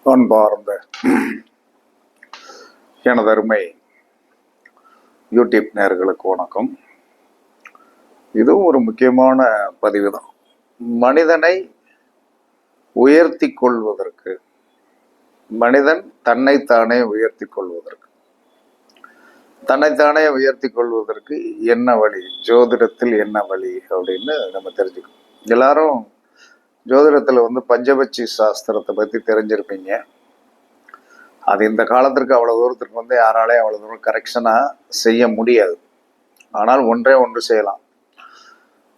அன்பார்ந்த எனதருமை யூடியூப் நேயர்களுக்கு வணக்கம். இதுவும் ஒரு முக்கியமான பதிவு தான். மனிதனை உயர்த்தி கொள்வதற்கு, மனிதன் தன்னைத்தானே உயர்த்தி கொள்வதற்கு, தன்னைத்தானே உயர்த்தி கொள்வதற்கு என்ன வழி, ஜோதிடத்தில் என்ன வழி அப்படின்னு நம்ம தெரிஞ்சுக்கணும். எல்லாரும் ஜோதிடத்தில் பஞ்சபட்சி சாஸ்திரத்தை பற்றி தெரிஞ்சிருப்பீங்க. அது இந்த காலத்திற்கு அவ்வளோ தூரத்திற்கு யாராலையும் அவ்வளோ தூரம் கரெக்ஷனாக செய்ய முடியாது. ஆனால் ஒன்றே ஒன்று செய்யலாம்.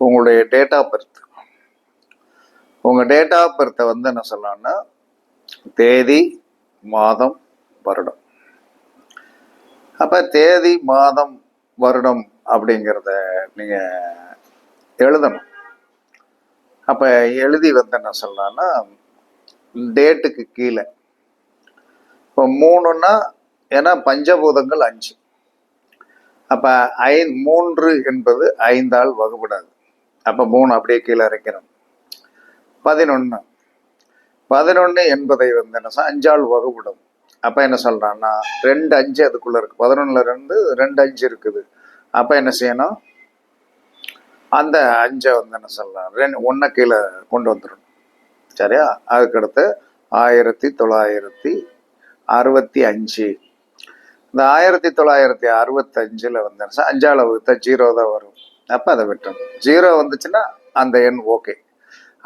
உங்களுடைய டேட் ஆஃப் பர்த், உங்கள் டேட் ஆஃப் பர்த்தை என்ன சொல்லலாம்னா தேதி, மாதம், வருடம். அப்போ தேதி, மாதம், வருடம் அப்படிங்கிறத நீங்கள் எழுதணும். அப்போ எழுதி என்ன சொல்லலாம்னா டேட்டுக்கு கீழே இப்போ 3ன்னா, ஏன்னா பஞ்சபூதங்கள் 5. அப்போ 3 என்பது 5ஆல் வகுப்படாது. அப்போ 3 அப்படியே கீழே இறக்கணும். 11 என்பதை என்ன 5ஆல் வகுப்படும். அப்போ என்ன சொல்கிறான்னா 2 5 அதுக்குள்ளே இருக்குது. 11ல் 2 5 இருக்குது. அப்போ என்ன செய்யணும், அந்த 5 என்ன சொல்லலாம் 1 கீழே கொண்டு வந்துடணும். சரியா? அதுக்கடுத்து 1965. இந்த 1965 5ஆல் வகுத்தா 0 தான் வரும். அப்போ அதை விட்டணும். 0 வந்துச்சுன்னா அந்த எண் ஓகே.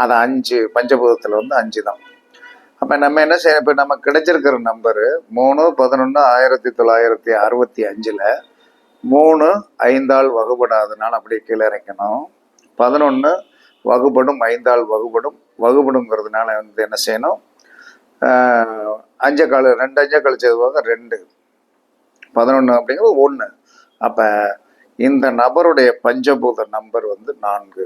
அது 5 பஞ்சபூதத்தில் 5 தான். அப்போ நம்ம என்ன செய்யணும், இப்போ நமக்கு கிடைச்சிருக்கிற நம்பரு 3 11 1965 3 5ஆல் வகுப்படாதனால அப்படியே கீழே இறக்கணும். 11 வகுப்படும், 5ஆல் வகுப்படுங்கிறதுனால என்ன செய்யணும், 2 5 கழிச்சது போக 2, 11 அப்படிங்கிறது 1. அப்போ இந்த நபருடைய பஞ்சபூத நம்பர் 4.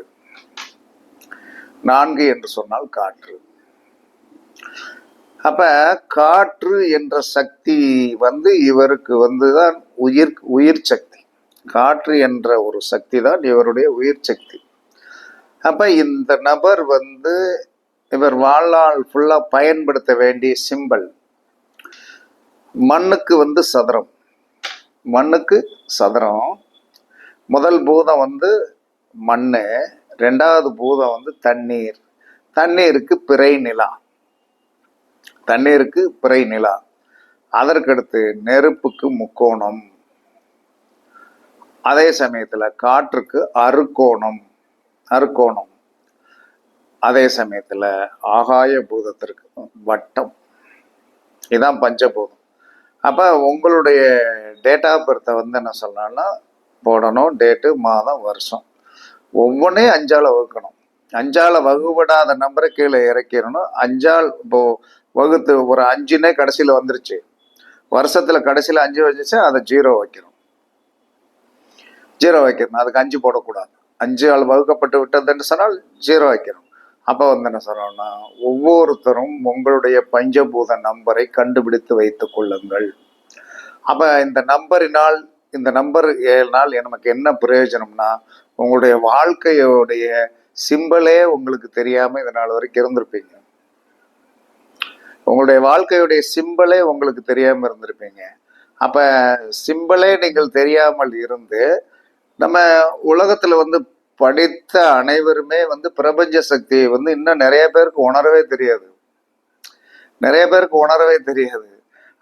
4 என்று சொன்னால் காற்று. அப்ப காற்று என்ற சக்தி இவருக்கு தான் உயிர் சக்தி. காற்று என்ற ஒரு சக்தி தான் இவருடைய உயிர் சக்தி. அப்ப இந்த நபர் இவர் வாழ்நாள் ஃபுல்லா பயன்படுத்த வேண்டிய சிம்பல் மண்ணுக்கு சதுரம். மண்ணுக்கு சதுரம். முதல் பூதம் மண்ணு, 2வது பூதம் தண்ணீர். தண்ணீருக்கு பிறை நிலா. தண்ணீருக்கு பிறை நிலா. அதற்கடுத்து நெருப்புக்கு முக்கோணம். அதே சமயத்துல காற்றுக்கு அறுகோணம். அதே சமயத்துல ஆகாய பூதத்திற்கு வட்டம். இதான் பஞ்சபூதம். அப்ப உங்களுடைய டேட் ஆஃப் பர்த்தை என்ன சொல்லலாம்னா போடணும். டேட்டு, மாதம், வருஷம் ஒவ்வொன்றையும் 5ஆல் வகுக்கணும். 5ஆல் வகுப்படாத நம்பரை கீழே இறக்கிடணும். 5ஆல் இப்போ வகுத்து ஒரு 5ன்னே கடைசியில் வந்துருச்சு. வருஷத்துல கடைசியில் 5 வந்துச்சு, அதை 0 வைக்கணும். அதுக்கு 5 போடக்கூடாது. 5ஆல் வகுக்கப்பட்டு விட்டதுன்னு சொன்னால் 0 வைக்கணும். அப்போ என்ன சொல்லணும்னா ஒவ்வொருத்தரும் உங்களுடைய பஞ்சபூத நம்பரை கண்டுபிடித்து வைத்துக் கொள்ளுங்கள். அப்ப இந்த நம்பரினால், இந்த நம்பர் 7 நமக்கு என்ன பிரயோஜனம்னா, உங்களுடைய வாழ்க்கையோடைய சிம்பலே உங்களுக்கு தெரியாம இது நாள் வரைக்கும் இருந்திருப்பீங்க. உங்களுடைய வாழ்க்கையுடைய சிம்பலே உங்களுக்கு தெரியாம இருந்திருப்பீங்க. அப்ப சிம்பலே நீங்கள் தெரியாமல் இருந்து, நம்ம உலகத்துல படித்த அனைவருமே பிரபஞ்ச சக்தியை இன்னும் நிறைய பேருக்கு உணரவே தெரியாது.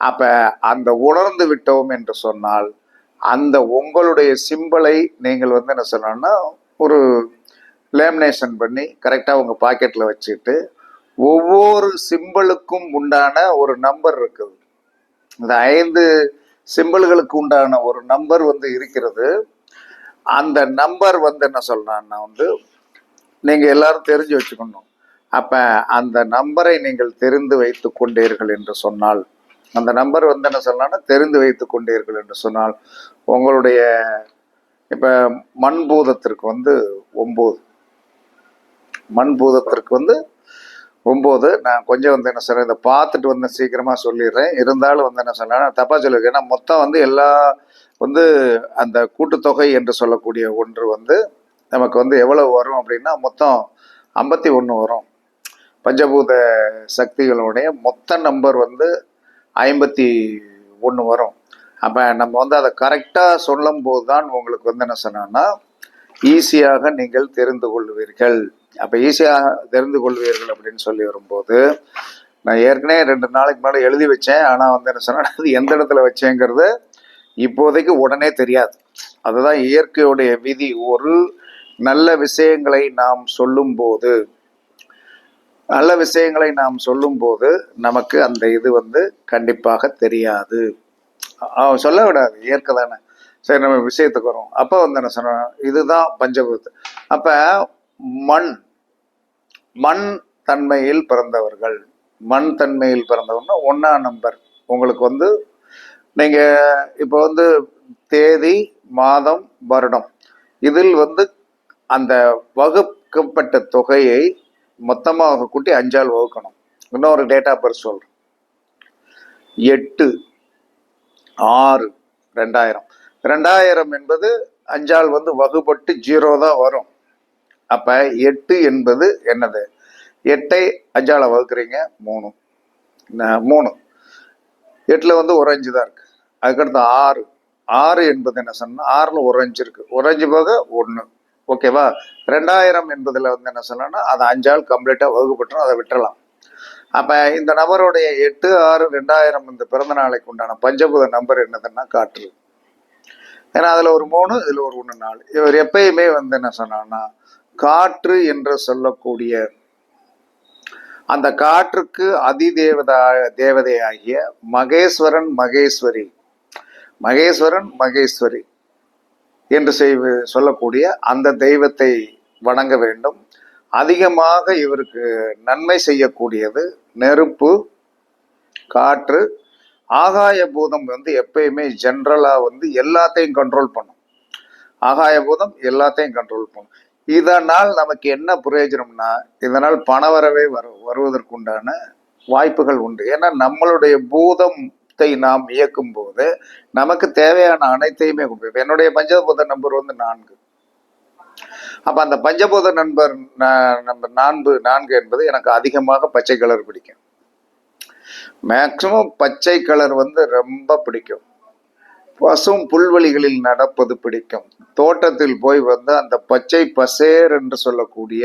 அப்ப அந்த உணர்ந்து விட்டோம் என்று சொன்னால், அந்த உங்களுடைய சிம்பலை நீங்கள் என்ன சொன்னா ஒரு லேமினேஷன் பண்ணி கரெக்டா உங்க பாக்கெட்ல வச்சுட்டு, ஒவ்வொரு சிம்பலுக்கும் உண்டான ஒரு நம்பர் இருக்குது. இந்த 5 சிம்பல்களுக்கு உண்டான ஒரு நம்பர் இருக்கிறது. அந்த நம்பர் என்ன சொல்றான்னா நீங்க எல்லாரும் தெரிஞ்சு வச்சுக்கணும். அப்ப அந்த நம்பரை நீங்கள் தெரிந்து வைத்துக் கொண்டீர்கள் என்று சொன்னால், அந்த நம்பர் என்ன சொல்லலாம்னா தெரிந்து வைத்துக் கொண்டீர்கள் என்று சொன்னால், உங்களுடைய இப்ப மண்பூதத்திற்கு 9. மண்பூதத்திற்கு 9. நான் கொஞ்சம் என்ன சொல்றேன், இதை பார்த்துட்டு சீக்கிரமா சொல்லிடுறேன். இருந்தாலும் என்ன சொன்னா தப்பா சொல்லிருக்கேன். ஏன்னா மொத்தம் எல்லா அந்த கூட்டுத்தொகை என்று சொல்லக்கூடிய ஒன்று நமக்கு எவ்வளவு வரும் அப்படின்னா மொத்தம் 51 வரும். பஞ்சபூத சக்திகளுடைய மொத்த நம்பர் வந்து 51 வரும். அப்போ நம்ம வந்து அதை கரெக்டாக சொல்லும் போது தான் உங்களுக்கு வந்து என்ன சொன்னோன்னா ஈஸியாக நீங்கள் தெரிந்து கொள்வீர்கள். அப்போ ஈஸியாக தெரிந்து கொள்வீர்கள் அப்படின்னு சொல்லி வரும்போது, நான் ஏற்கனவே 2 நாளைக்கு முன்னாடி எழுதி வச்சேன். ஆனால் வந்து என்ன சொன்னா அது எந்த இடத்துல வச்சேங்கிறது இப்போதைக்கு உடனே தெரியாது. அதுதான் இயற்கையுடைய விதி. ஒரு நல்ல விஷயங்களை நாம் சொல்லும் போது நமக்கு அந்த இது வந்து கண்டிப்பாக தெரியாது. சொல்ல விடாது, இயற்கை தானே. சரி, நம்ம விஷயத்துக்கு வரும். அப்போ வந்து என்ன சொன்ன, இதுதான் பஞ்சபூதம். அப்ப மண் தன்மையில் பிறந்தவர்கள், மண் தன்மையில் பிறந்தவர்னா 1ஆம் நம்பர். உங்களுக்கு வந்து நீங்க இப்போ வந்து தேதி, மாதம், வருடம், இதில் வந்து அந்த வகுக்கப்பட்ட தொகையை மொத்தமாக கூட்டி 5ஆல் வகுக்கணும். இன்னொரு டேட் ஆஃப் பர்த் சொல்றேன். 8/6/2000. 2000 என்பது 5ஆல் வந்து வகுப்பட்டு 0 தான் வரும். அப்ப 8 என்பது என்னது? 8ஐ 5ஆல வகுக்கிறீங்க, 3. 8ல வந்து ஒரு 5 தான் இருக்கு. அதுக்கடுத்து 6. 6 என்பது என்ன சொன்னா, 6ல ஒரு 5 இருக்கு. ஒரு 5 போக 1. ஓகேவா? 2000 என்பதுல வந்து என்ன சொல்லணும்னா அது 5ஆல் கம்ப்ளீட்டா வகுப்பட்டுரும், அதை விட்டுறலாம். அப்ப இந்த நபருடைய 8/6/2000 இந்த பிறந்த நாளைக்கு உண்டான பஞ்சபூத நம்பர் என்னதுன்னா காற்று. ஏன்னா அதுல ஒரு 3, இதுல ஒரு 1, 4. இவர் எப்பயுமே வந்து என்ன சொன்னான்னா காற்று என்று சொல்லக்கூடிய அந்த காற்றுக்கு தேவதையாகிய மகேஸ்வரன் மகேஸ்வரி என்று சொல்லக்கூடிய அந்த தெய்வத்தை வணங்க வேண்டும். அதிகமாக இவருக்கு நன்மை செய்யக்கூடியது நெருப்பு, காற்று, ஆகாய பூதம் வந்து எப்பயுமே ஜென்ரலா வந்து எல்லாத்தையும் கண்ட்ரோல் பண்ணும். ஆகாய பூதம் எல்லாத்தையும் கண்ட்ரோல் பண்ணும். இதனால் நமக்கு என்ன பிரயோஜனம்னா, இதனால் பணவரவே வருவதற்குண்டான வாய்ப்புகள் உண்டு. ஏன்னா நம்மளுடைய பூதத்தை நாம் இயக்கும் போது நமக்கு தேவையான அனைத்தையுமே கொடுக்கும். என்னுடைய பஞ்சபூத நம்பர் வந்து 4. அப்ப அந்த பஞ்சபூத நம்பர் 4 என்பது எனக்கு அதிகமாக பச்சை கலர் பிடிக்கும். மேக்சிமம் பச்சை கலர் வந்து ரொம்ப பிடிக்கும். பசும் புல்வெளிகளில் நடப்பது பிடிக்கும். தோட்டத்தில் போய் வந்து அந்த பச்சை பசேர் என்று சொல்லக்கூடிய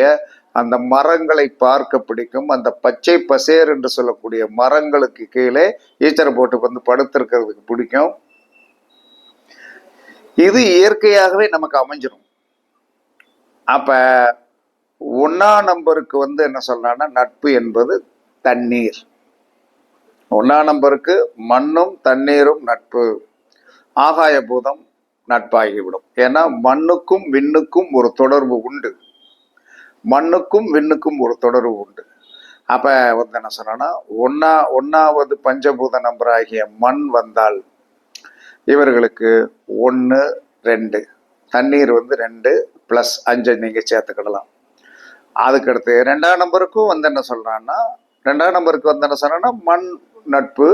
அந்த மரங்களை பார்க்க பிடிக்கும். அந்த பச்சை பசேர் என்று சொல்லக்கூடிய மரங்களுக்கு கீழே ஈச்சரை போட்டு வந்து படுத்திருக்கிறதுக்கு பிடிக்கும். இது இயற்கையாகவே நமக்கு அமைஞ்சிடும். அப்ப 1ஆம் நம்பருக்கு வந்து என்ன சொல்றான்னா நட்பு என்பது தண்ணீர். 1ஆம் நம்பருக்கு மண்ணும் தண்ணீரும் நட்பு. ஆகாய பூதம் நட்பாகிவிடும். ஏன்னா மண்ணுக்கும் விண்ணுக்கும் ஒரு தொடர்பு உண்டு. அப்ப வந்து என்ன சொன்னா 1ஆவது பஞ்சபூத நம்பர் ஆகிய மண் வந்தால் இவர்களுக்கு 1, 2, தண்ணீர் வந்து 2 + 5 நீங்க சேர்த்துக்கிடலாம். அதுக்கடுத்து 2ஆம் நம்பருக்கும் வந்து என்ன சொல்றான்னா, 2ஆம் நம்பருக்கு வந்து என்ன சொன்னா மண் நட்பு,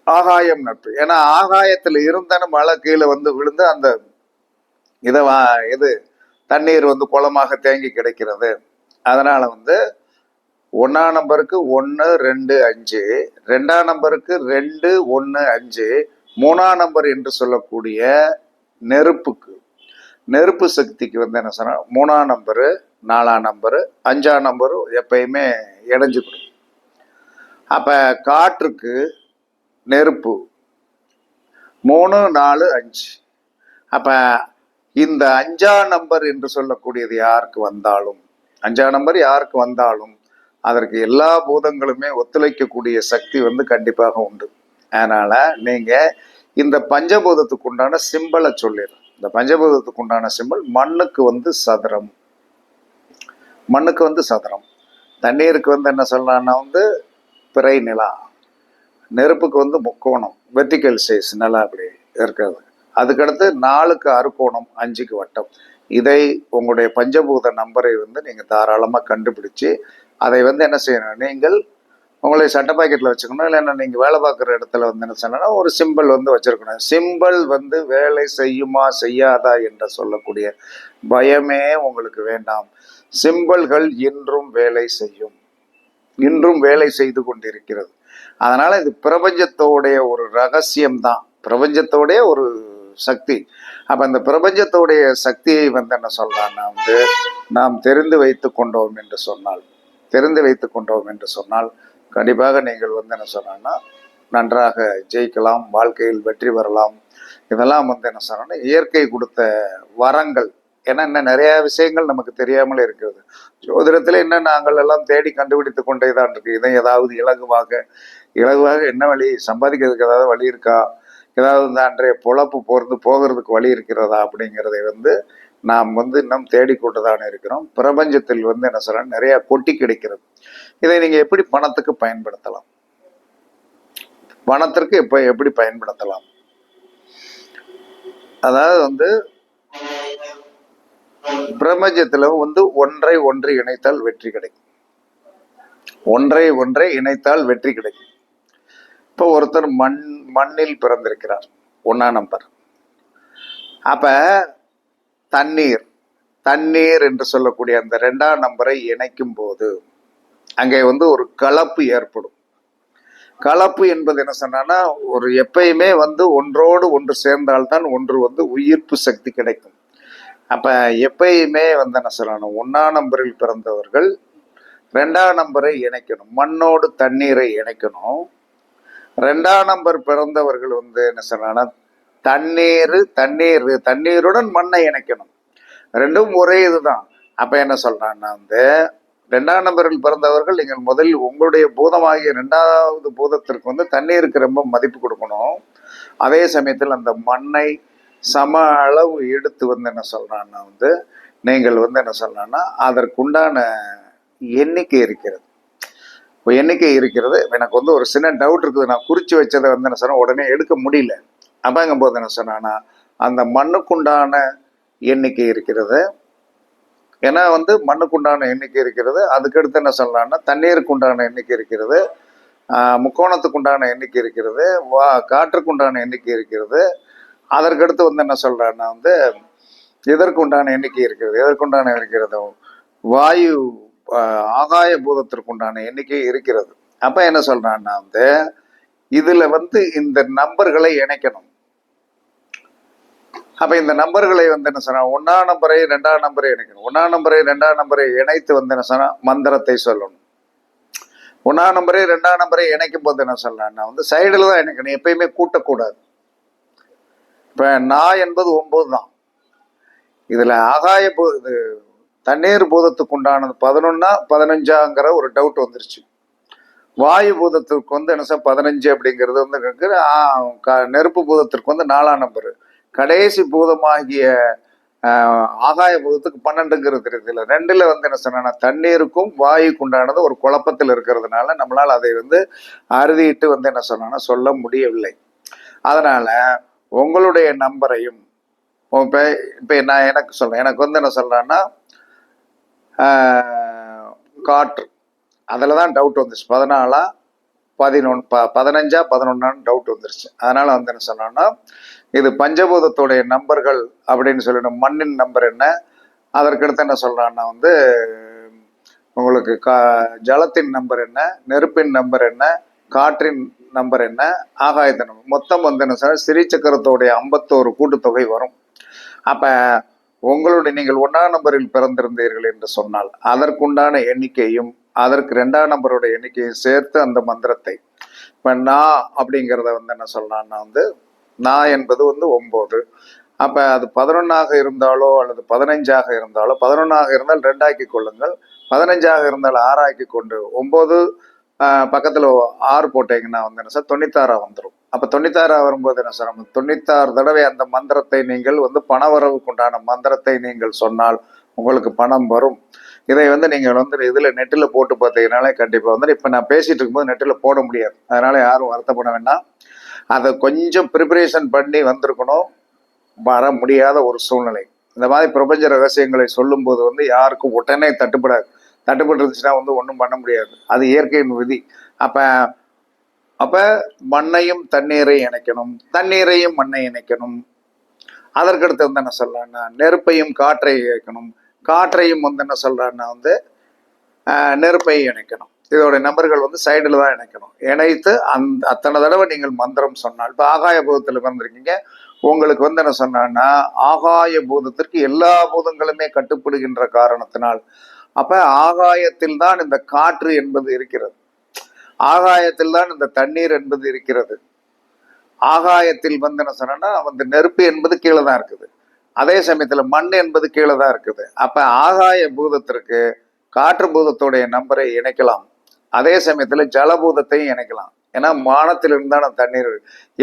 ஆகாயம் நட்பு. ஏன்னா ஆகாயத்துல இருந்தான மழை கீழே வந்து விழுந்து அந்த இது தண்ணீர் வந்து குளமாக தேங்கி கிடைக்கிறது. அதனால வந்து 1ஆம் நம்பருக்கு 1, 2, 5, 2ஆம் நம்பருக்கு 2, 1, 5, 3ஆம் நம்பர் என்று சொல்லக்கூடிய நெருப்பு சக்திக்கு வந்து என்ன சொன்னா 3ஆம் நம்பரு, 4ஆம் நம்பரு, 5ஆம் நம்பரு எப்பயுமே இணைஞ்சுக்கணும். அப்ப காற்றுக்கு நெருப்பு 3, 4, 5. அப்ப இந்த 5ஆம் நம்பர் என்று சொல்லக்கூடியது யாருக்கு வந்தாலும், 5ஆம் நம்பர் யாருக்கு வந்தாலும் அதற்கு எல்லா பூதங்களுமே ஒத்துழைக்கக்கூடிய சக்தி வந்து கண்டிப்பாக உண்டு. அதனால நீங்க இந்த பஞ்சபூதத்துக்கு உண்டான சிம்பலை சொல்லிடுறேன். இந்த பஞ்சபூதத்துக்கு உண்டான சிம்பல் மண்ணுக்கு வந்து சதுரம், தண்ணீருக்கு வந்து என்ன சொல்லலாம்னா வந்து பிறை நிலா, நெருப்புக்கு வந்து முக்கோணம் வெர்டிக்கல் சைஸ் நிலா அப்படி இருக்கிறது. அதுக்கடுத்து 4க்கு அறுகோணம், 5க்கு வட்டம். இதை உங்களுடைய பஞ்சபூத நம்பரை வந்து நீங்க தாராளமாக கண்டுபிடிச்சு அதை வந்து என்ன செய்யணும், நீங்கள் உங்களுடைய சட்ட பாக்கெட்டில் வச்சுக்கணும். இல்லைன்னா நீங்கள் வேலை பார்க்குற இடத்துல வந்து என்ன சொன்னா ஒரு சிம்பிள் வந்து வச்சிருக்கணும். சிம்பிள் வந்து வேலை செய்யுமா செய்யாதா என்று சொல்லக்கூடிய பயமே உங்களுக்கு வேண்டாம். சிம்பிள்கள் இன்றும் வேலை செய்யும். இன்றும் வேலை செய்து கொண்டிருக்கிறது. அதனால இது பிரபஞ்சத்தோடைய ஒரு ரகசியம்தான், பிரபஞ்சத்தோடைய ஒரு சக்தி. அப்ப இந்த பிரபஞ்சத்தோடைய சக்தியை என்ன சொல்றான்னா நாம் தெரிந்து வைத்து கொண்டோம் என்று சொன்னால் கண்டிப்பாக நீங்கள் என்ன சொன்னா நன்றாக ஜெயிக்கலாம், வாழ்க்கையில் வெற்றி பெறலாம். இதெல்லாம் என்ன சொன்னா இயற்கை கொடுத்த வரங்கள். ஏன்னா இன்னும் நிறைய விஷயங்கள் நமக்கு தெரியாமல் இருக்கிறது. ஜோதிடத்துல என்ன நாங்கள் எல்லாம் தேடி கண்டுபிடித்து கொண்டே தான் இருக்கு. இதை ஏதாவது இலகுவாக என்ன வழி, சம்பாதிக்கிறதுக்கு ஏதாவது வழி இருக்கா, ஏதாவது இந்த அன்றைய பொழப்பு போகிறதுக்கு வழி இருக்கிறதா அப்படிங்கிறதை நாம் இன்னும் தேடிக்கொண்டு தான் இருக்கிறோம். பிரபஞ்சத்தில் என்ன சொல்ற நிறைய கொட்டி கிடைக்கிறது. இதை நீங்க எப்படி பணத்துக்கு பயன்படுத்தலாம், பணத்திற்கு எப்படி பயன்படுத்தலாம்? அதாவது பிரபஞ்சத்துல ஒன்றை இணைத்தால் வெற்றி கிடைக்கும். ஒன்றை இணைத்தால் வெற்றி கிடைக்கும். இப்போ ஒருத்தர் மண்ணில் பிறந்திருக்கிறார், 1ஆம் நம்பர். அப்ப தண்ணீர் என்று சொல்லக்கூடிய அந்த 2ஆம் நம்பரை இணைக்கும் போது அங்கே ஒரு கலப்பு ஏற்படும். கலப்பு என்பது என்ன சொன்னா ஒரு எப்பயுமே ஒன்றோடு ஒன்று சேர்ந்தால்தான் ஒன்று உயிர்ப்பு சக்தி கிடைக்கும். அப்ப எப்பயுமே என்ன சொல்லணும், 1ஆம் நம்பரில் பிறந்தவர்கள் 2ஆம் நம்பரை இணைக்கணும், மண்ணோடு தண்ணீரை இணைக்கணும். 2ஆம் நம்பர் பிறந்தவர்கள் என்ன சொன்னா தண்ணீருடன் மண்ணை இணைக்கணும். ரெண்டும் ஒரே இதுதான். அப்ப என்ன சொல்றான்னா 2ஆம் நம்பரில் பிறந்தவர்கள் நீங்கள் முதலில் உங்களுடைய பூதமாகிய 2வது பூதத்திற்கு தண்ணீருக்கு ரொம்ப மதிப்பு கொடுக்கணும். அதே சமயத்தில் அந்த மண்ணை சம அளவு எடுத்து என்ன சொல்றான்னா நீங்கள் என்ன சொல்றான்னா அதற்குண்டான எண்ணிக்கை இருக்கிறது. எனக்கு ஒரு சின்ன டவுட் இருக்குது. நான் குறிச்சு வச்சதை என்ன சொன்னா உடனே எடுக்க முடியல. அப்பங்கும் போது என்ன சொன்னா அந்த மண்ணுக்குண்டான எண்ணிக்கை இருக்கிறது. ஏன்னா மண்ணுக்குண்டான எண்ணிக்கை இருக்கிறது. அதுக்கடுத்து என்ன சொல்லலாம்னா தண்ணீருக்கு உண்டான எண்ணிக்கை இருக்கிறது, முக்கோணத்துக்குண்டான எண்ணிக்கை இருக்கிறது, காற்றுக்குண்டான எண்ணிக்கை இருக்கிறது. அதற்கடுத்து என்ன சொல்றான்னா இதற்கு உண்டான எண்ணிக்கை இருக்கிறது. வாயு ஆகாய பூதத்திற்குண்டான எண்ணிக்கை இருக்கிறது. அப்ப என்ன சொல்றான்னா இதுல இந்த நம்பர்களை இணைக்கணும். அப்ப இந்த நம்பர்களை என்ன சொன்னா 1ஆம் நம்பரை 2ஆம் நம்பரை இணைக்கணும். 1ஆம் நம்பரை 2ஆம் நம்பரை இணைத்து என்ன சொன்னா மந்திரத்தை சொல்லணும். 1ஆம் நம்பரை 2ஆம் நம்பரை இணைக்கும் போது என்ன சொல்லலாம்னா சைடுல தான் இணைக்கணும், எப்பயுமே கூட்டக்கூடாது. இப்ப நான் என்பது 9 தான். இதுல ஆகாய தண்ணீர் பூதத்துக்கு உண்டானது 11 15ங்கிற ஒரு டவுட் வந்துருச்சு. வாயு பூதத்துக்கு என்ன சார் 15 அப்படிங்கிறது நெருப்பு பூதத்திற்கு 4ஆம் நம்பர். கடைசி பூதமாகிய ஆகாய பூதத்துக்கு 12ங்கிறது இருக்குல்ல. 2ல என்ன சொன்னா தண்ணீருக்கும் வாயுக்கு உண்டானது ஒரு குழப்பத்தில் இருக்கிறதுனால நம்மளால் அதை அறுதிட்டு என்ன சொன்னா சொல்ல முடியவில்லை. அதனால உங்களுடைய நம்பரையும் இப்ப நான் எனக்கு சொல்றேன், எனக்கு என்ன சொல்றேன்னா காற்று, அதுலதான் டவுட் வந்துருச்சு. 14 11 15 11 டவுட் வந்துருச்சு. அதனால என்ன சொன்னோம்னா இது பஞ்சபூதத்துடைய நம்பர்கள் அப்படின்னு சொல்லணும். மண்ணின் நம்பர் என்ன, அதற்கடுத்து என்ன சொல்றான்னா உங்களுக்கு ஜலத்தின் நம்பர் என்ன, நெருப்பின் நம்பர் என்ன, காற்றின் நம்பர் என்ன, ஆகாயத்தின் நம்பர், மொத்தம் என்ன சொன்னா சிறீ சக்கரத்தோடைய 51 கூட்டுத்தொகை வரும். அப்ப உங்களுடைய நீங்கள் 1ஆம் நம்பரில் பிறந்திருந்தீர்கள் என்று சொன்னால் அதற்குண்டான எண்ணிக்கையும் அதற்கு 2ஆம் நம்பருடைய எண்ணிக்கையும் சேர்த்து அந்த மந்திரத்தை இப்ப நான் அப்படிங்கிறத என்ன சொல்லலாம்னா நான் என்பது 9. அப்ப அது 11ஆக இருந்தாலோ அல்லது 15ஆக இருந்தாலோ, 11ஆக இருந்தால் 2 ஆக்கி கொள்ளுங்கள், 15ஆக இருந்தால் 6 ஆக்கி கொண்டு 9 பக்கத்துல 6 போட்டீங்கன்னா என்ன சார் 96 வந்துடும். அப்ப 96 வரும்போது என்ன சார் 96 தடவை அந்த மந்திரத்தை நீங்கள் பணவரவுக்கு உண்டான மந்திரத்தை நீங்கள் சொன்னால் உங்களுக்கு பணம் வரும். இதை நீங்கள் இதுல நெட்டில் போட்டு பார்த்தீங்கன்னாலே கண்டிப்பா இப்ப நான் பேசிட்டு இருக்கும்போது நெட்டில் போட முடியாது. அதனால யாரும் வருத்தப்பட வேண்டாம். அதை கொஞ்சம் ப்ரிப்பரேஷன் பண்ணி வந்திருக்கணும், வர முடியாத ஒரு சூழ்நிலை. இந்த மாதிரி பிரபஞ்ச ரகசியங்களை சொல்லும் போது யாருக்கும் உடனே தட்டுப்பட்டு இருந்துச்சுன்னா ஒன்றும் பண்ண முடியாது. அது இயற்கையின் விதி. அப்ப மண்ணையும் தண்ணீரை இணைக்கணும், தண்ணீரையும் மண்ணை இணைக்கணும். அதற்கடுத்து என்ன சொல்லலாம்னா நெருப்பையும் காற்றை இணைக்கணும், காற்றையும் என்ன சொல்றான்னா நெருப்பை இணைக்கணும். இதோட நம்பர்கள் வந்து சைடில் தான் இணைக்கணும். இணைத்து அத்தனை தடவை நீங்கள் மந்திரம் சொன்னால், இப்போ ஆகாய பூதத்தில் வந்திருக்கீங்க, உங்களுக்கு வந்து என்ன சொன்னா, ஆகாய பூதத்திற்கு எல்லா பூதங்களுமே கட்டுப்படுகின்ற காரணத்தினால், அப்ப ஆகாயத்தில் தான் இந்த காற்று என்பது இருக்கிறது, ஆகாயத்தில் தான் இந்த தண்ணீர் என்பது இருக்கிறது, ஆகாயத்தில் வந்து என்ன சொன்னா வந்து நெருப்பு என்பது கீழே தான் இருக்குது, அதே சமயத்துல மண் என்பது கீழே தான் இருக்குது. அப்ப ஆகாய பூதத்திற்கு காற்று பூதத்துடைய நம்பரை இணைக்கலாம், அதே சமயத்துல ஜலபூதத்தையும் இணைக்கலாம். ஏன்னா வானத்திலிருந்து தான் தண்ணீர்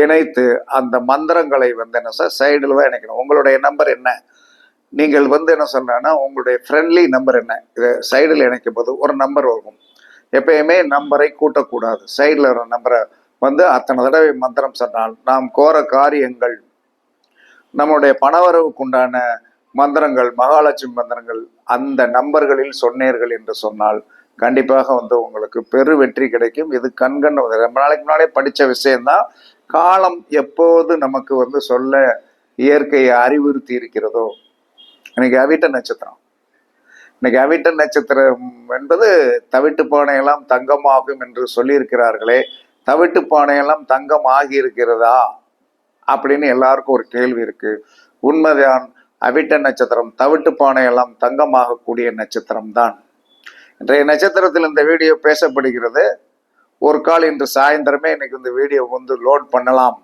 இணைத்து அந்த மந்திரங்களை வந்து என்ன சார் சைடில் தான் இணைக்கணும். உங்களுடைய நம்பர் என்ன, நீங்கள் வந்து என்ன சொல்றேன்னா உங்களுடைய ஃப்ரெண்ட்லி நம்பர் என்ன, இதை சைடில் இணைக்கும் போது ஒரு நம்பர் வரும். எப்பயுமே நம்பரை கூட்டக்கூடாது, சைடில் ஒரு நம்பரை வந்து அத்தனை தடவை மந்திரம் சொன்னால் நாம் கோர காரியங்கள், நம்முடைய பணவரவுக்குண்டான மந்திரங்கள், மகாலட்சுமி மந்திரங்கள் அந்த நம்பர்களில் சொன்னீர்கள் என்று சொன்னால் கண்டிப்பாக வந்து உங்களுக்கு பெரு வெற்றி கிடைக்கும். இது கண்கண் ரொம்ப நாளைக்கு முன்னாலே படித்த விஷயம்தான். காலம் எப்போது நமக்கு வந்து சொல்ல இயற்கையை அறிவுறுத்தி இருக்கிறதோ, இன்னைக்கு அவிட்ட நட்சத்திரம், இன்னைக்கு அவிட்ட நட்சத்திரம் என்பது தவிட்டு பானையெல்லாம் தங்கமாகும் என்று சொல்லியிருக்கிறார்களே, தவிட்டு பானையெல்லாம் தங்கம் ஆகி இருக்கிறதா அப்படின்னு எல்லாருக்கும் ஒரு கேள்வி இருக்கு. உண்மைதான், அவிட்ட நட்சத்திரம் தவிட்டு பானையெல்லாம் தங்கமாகக்கூடிய நட்சத்திரம் தான். இன்றைய நட்சத்திரத்தில் இந்த வீடியோ பேசப்படுகிறது. ஒரு கால் இன்று சாயந்தரமே இன்னைக்கு இந்த வீடியோ வந்து லோட் பண்ணலாம்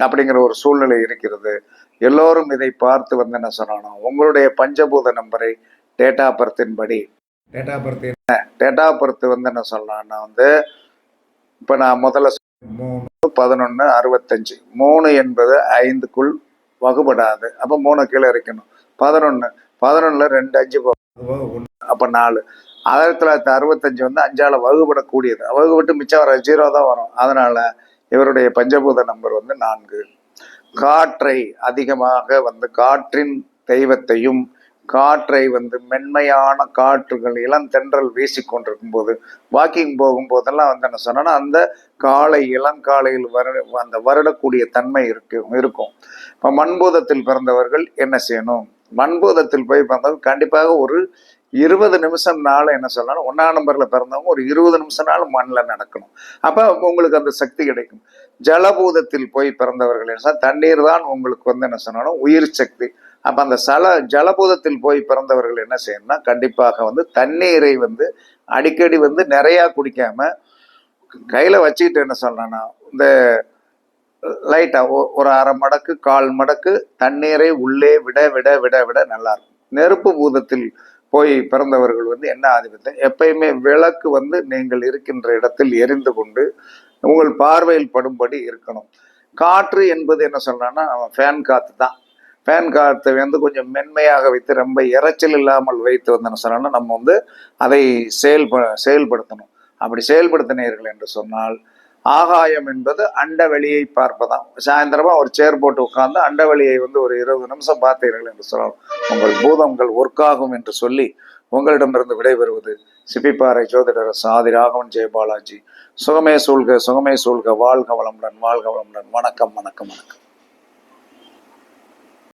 அப்படிங்கிற ஒரு சூழ்நிலை இருக்கிறது. எல்லோரும் இதை பார்த்து வந்து என்ன சொன்னாலும் உங்களுடைய பஞ்சபூத நம்பரை டேட் ஆஃப் பர்த்தின் படி, டேட் ஆஃப் பர்த் என்ன, டேட் ஆஃப் பர்த் வந்து என்ன சொல்லலாம்னா வந்து இப்போ நான் முதல்ல 3/11/65, 3 என்பது 5க்குள் வகுபடாது, அப்போ 3 கீழே இருக்கணும். 11 2 5 அப்போ 4. 1965 வந்து 5ஆல் வகுபடக்கூடியது, வகுபட்டு மிச்சம் வர 0 தான் வரும். அதனால இவருடைய பஞ்சபூத நம்பர் வந்து 4. காற்றை அதிகமாக வந்து காற்றின் தெய்வத்தையும், காற்றை வந்து மென்மையான காற்றுகள் இளந்தென்றல் வீசி கொண்டிருக்கும் போது, வாக்கிங் போகும்போதெல்லாம் வந்து என்ன சொன்னா அந்த காலை இளங்காலையில் அந்த வருடக்கூடிய தன்மை இருக்கும். இப்போ மண்பூதத்தில் பிறந்தவர்கள் என்ன செய்யணும், மண்பூதத்தில் போய் பிறந்தவங்க கண்டிப்பாக ஒரு 20 நிமிஷம் நாள் என்ன சொல்லணும், 1ஆம் நம்பரில் பிறந்தவங்க ஒரு 20 நிமிஷம் நாள் மண்ணில் நடக்கணும். அப்போ உங்களுக்கு அந்த சக்தி கிடைக்கும். ஜலபூதத்தில் போய் பிறந்தவர்கள் என்ன தண்ணீர் தான் உங்களுக்கு வந்து என்ன சொன்னாலும் உயிர் சக்தி. அப்போ அந்த ஜலபூதத்தில் போய் பிறந்தவர்கள் என்ன செய்யணும்னா கண்டிப்பாக வந்து தண்ணீரை வந்து அடிக்கடி வந்து நிறையா குடிக்காம கையில் வச்சுக்கிட்டு என்ன சொல்லணும்னா இந்த லைட்டாக ஒரு 1/2 மடக்கு 1/4 மடக்கு தண்ணீரை உள்ளே விட விட விட விட நல்லா இருக்கும். நெருப்பு பூதத்தில் போய் பிறந்தவர்கள் வந்து என்ன ஆதிபத்தியம், எப்பயுமே விளக்கு வந்து நீங்கள் இருக்கின்ற இடத்தில் எரிந்து கொண்டு உங்கள் பார்வையில் படும்படி இருக்கணும். காற்று என்பது என்ன சொல்றான்னா ஃபேன் காற்று தான். ஃபேன் காற்றை வந்து கொஞ்சம் மென்மையாக வைத்து ரொம்ப இறைச்சல் இல்லாமல் வைத்து வந்து என்ன சொன்னா நம்ம வந்து அதை செயல்படுத்தணும். அப்படி செயல்படுத்தினீர்கள் என்று சொன்னால் ஆகாயம் என்பது அண்டவெளியை பார்ப்பதான். சாயந்தரமா ஒரு சேர் போட்டு உட்கார்ந்து அண்டவெளியை வந்து ஒரு 20 நிமிஷம் பார்த்தீர்கள் என்று சொல்லலாம், உங்கள் பூதங்கள் ஒர்க் ஆகும் என்று சொல்லி உங்களிடமிருந்து விடைபெறுவது சிப்பிப்பாறை ஜோதிடர் சாதி ராகவன் ஜெயபாலாஜி. சுகமே சூழ்க, சுகமே சூழ்க, வாழ்க வளமுடன், வாழ்க வளமுடன். வணக்கம், வணக்கம், வணக்கம்.